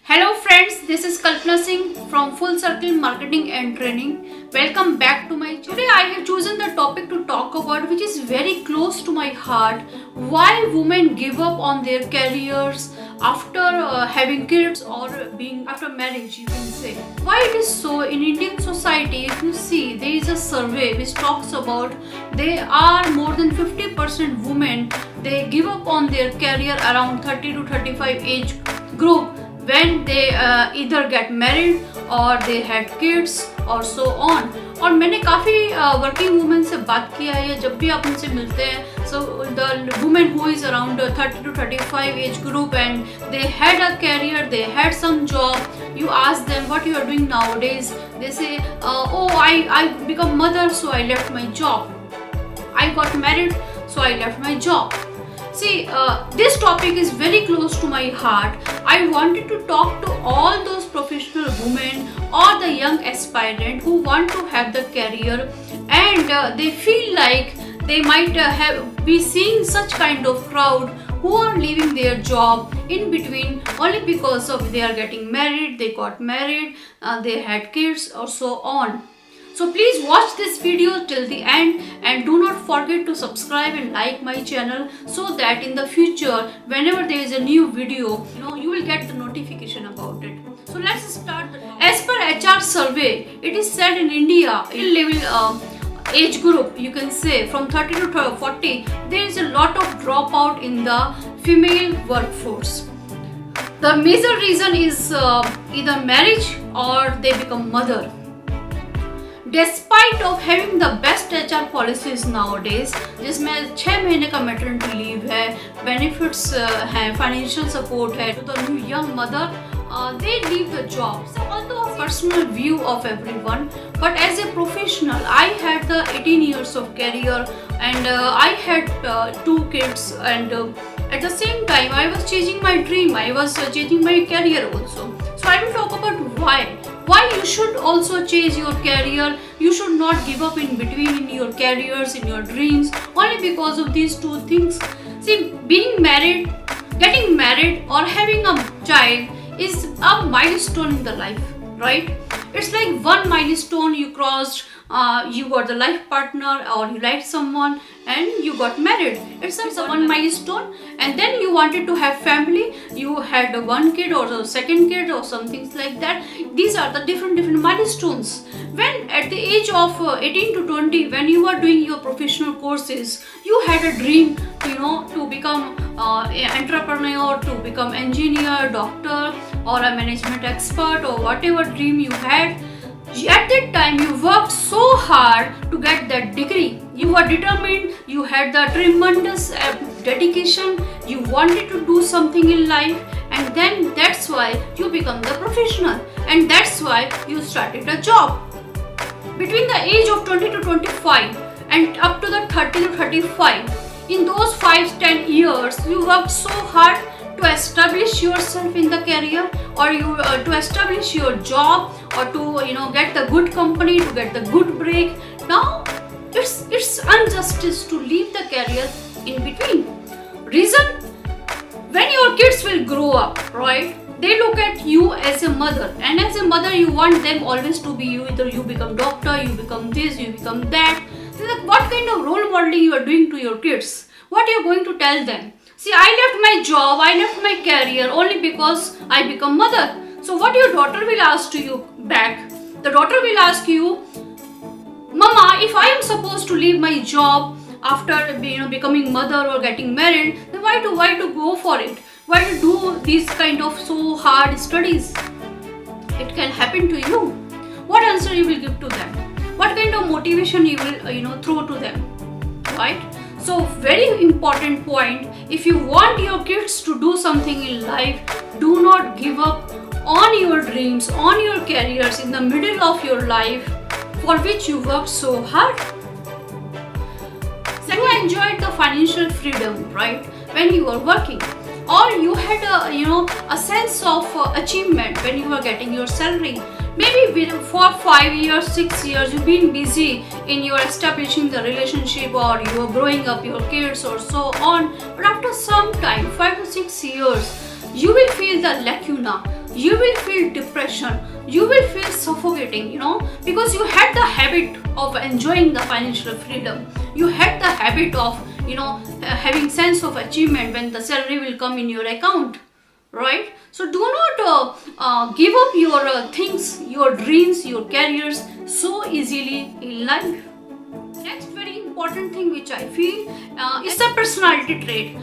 Hello friends, this is Kalpana Singh from Full Circle Marketing and Training. Welcome back to my channel. Today I have chosen the topic to talk about which is very close to my heart. Why women give up on their careers after having kids or being after marriage, you can say. Why it is so in Indian society? If you see, there is a survey which talks about there are more than 50% women, they give up on their career around 30 to 35 age group when they either get married or they had kids or so on. और मैंने काफ़ी working women से बात किया है, जब भी आप उनसे मिलते हैं, so the women who is around 30 to 35 age group and they had a career, they had some job, you ask them what you are doing nowadays, they say, oh I become mother so I left my job, I got married so I left my job. See, this topic is very close to my heart. I wanted to talk to all those professional women or the young aspirant who want to have the career and they feel like they might be seeing such kind of crowd who are leaving their job in between only because of they are getting married, they got married, they had kids or so on. So please watch this video till the end and do not forget to subscribe and like my channel so that in the future whenever there is a new video, you will get the notification about it. So let's start. As per HR survey, it is said in India, level age group, you can say from 30 to 40, there is a lot of dropout in the female workforce. The major reason is either marriage or they become mother. Despite of having the best HR policies nowadays, जिसमें 6 महीने का maternity leave है, benefits हैं, financial support है to the new young mother, they leave the job. So although a personal view of everyone, but as a professional, I had the 18 years of career and I had 2 kids and at the same time I was chasing my dream, I was chasing my career also. So I will talk about why you should also chase your career. You should not give up in between in your careers, in your dreams, only because of these 2 things. See, being married, getting married or having a child is a milestone in the life, right? It's like one milestone you crossed, you got the life partner or you liked someone and you got married. It's a one milestone, and then you wanted to have family, you had 1 kid or a second kid or some things like that. These are the different milestones. When at the age of 18 to 20, when you are doing your professional courses, you had a dream, to become an entrepreneur, to become engineer, doctor or a management expert or whatever dream you had. At that time you worked so hard to get that degree. You were determined, you had the tremendous dedication, you wanted to do something in life, and then that's why you become the professional and that's why you started a job. Between the age of 20 to 25 and up to the 30 to 35, in those 5-10 years you worked so hard to establish yourself in the career or to establish your job or to get the good company, to get the good break. Now it's injustice to leave the career in between. Reason, when your kids will grow up, right, they look at you as a mother, and as a mother you want them always to be you. Either you become doctor, you become this, you become that. Like, what kind of role modeling you are doing to your kids? What you are going to tell them? See, I left my job, I left my career only because I become mother. So what your daughter will ask to you back? The daughter will ask you, Mama, if I am supposed to leave my job after becoming mother or getting married, then why to go for it? Why to do these kind of so hard studies? It can happen to you. What answer you will give to them? What kind of motivation you will throw to them, right? So very important point, if you want your kids to do something in life, do not give up on your dreams, on your careers in the middle of your life for which you worked so hard. So you enjoyed the financial freedom, right, when you were working, or you had a sense of achievement when you were getting your salary. Maybe for 5 years, 6 years, you've been busy in your establishing the relationship or you are growing up your kids or so on. But after some time, 5 to 6 years, you will feel the lacuna, you will feel depression, you will feel suffocating, because you had the habit of enjoying the financial freedom, you had the habit of having sense of achievement when the salary will come in your account, right? So do not give up your things, your dreams, your careers so easily in life. Next very important thing which I feel is a personality trait.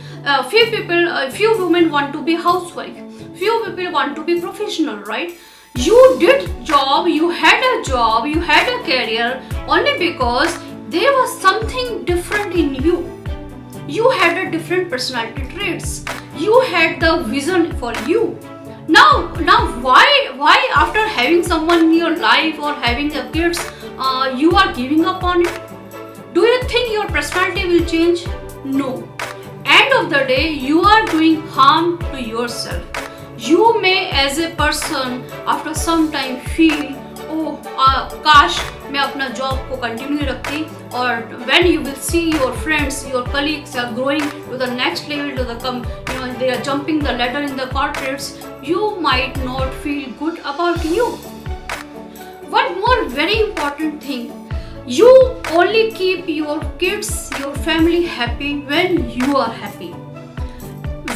Few women want to be housewife, few people want to be professional, right? You did job, you had a career only because there was something different in you. You had a different personality traits. You had the vision for you. Now why after having someone in your life or having a kids, you are giving up on it? Do you think your personality will change? No. End of the day, you are doing harm to yourself. You may as a person after some time feel, oh काश मैं अपना job को continue रखती, और when you will see your friends, your colleagues are growing to the next level, to the they are jumping the ladder in the corporates, you might not feel good about you. One more very important thing, you only keep your kids, your family happy when you are happy.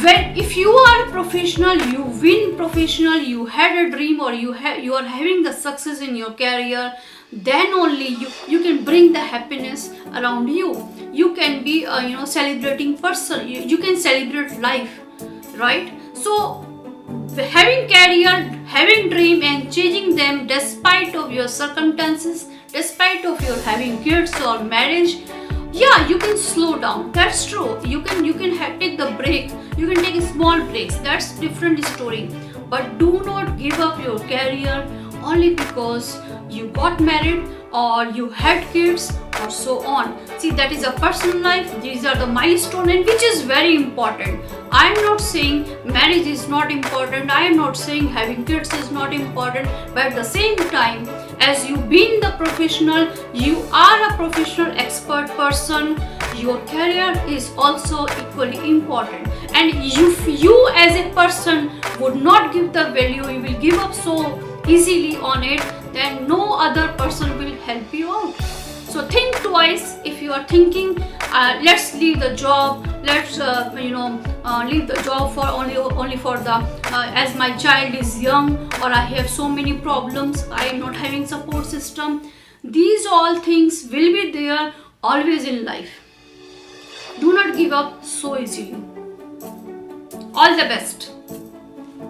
If you are a professional, you win professional, you had a dream, or you are having the success in your career, then only you can bring the happiness around you. You can be a celebrating person. You can celebrate life, right? So having career, having dream, and changing them despite of your circumstances, despite of your having kids or marriage, yeah, you can slow down. That's true. You can take the break. You can take small breaks. That's different story. But do not give up your career only because you got married or you had kids or so on. See, that is a personal life. These are the milestones, and which is very important. I am not saying marriage is not important. I am not saying having kids is not important. But at the same time, as you being the professional, you are a professional expert person, your career is also equally important. And if you as a person would not give the value, you will give up so easily on it, then no other person will help you out. So think twice if you are thinking, let's leave the job, let's leave the job for only for the as my child is young, or I have so many problems, I am not having support system. These all things will be there always in life. Do not give up so easily. All the best.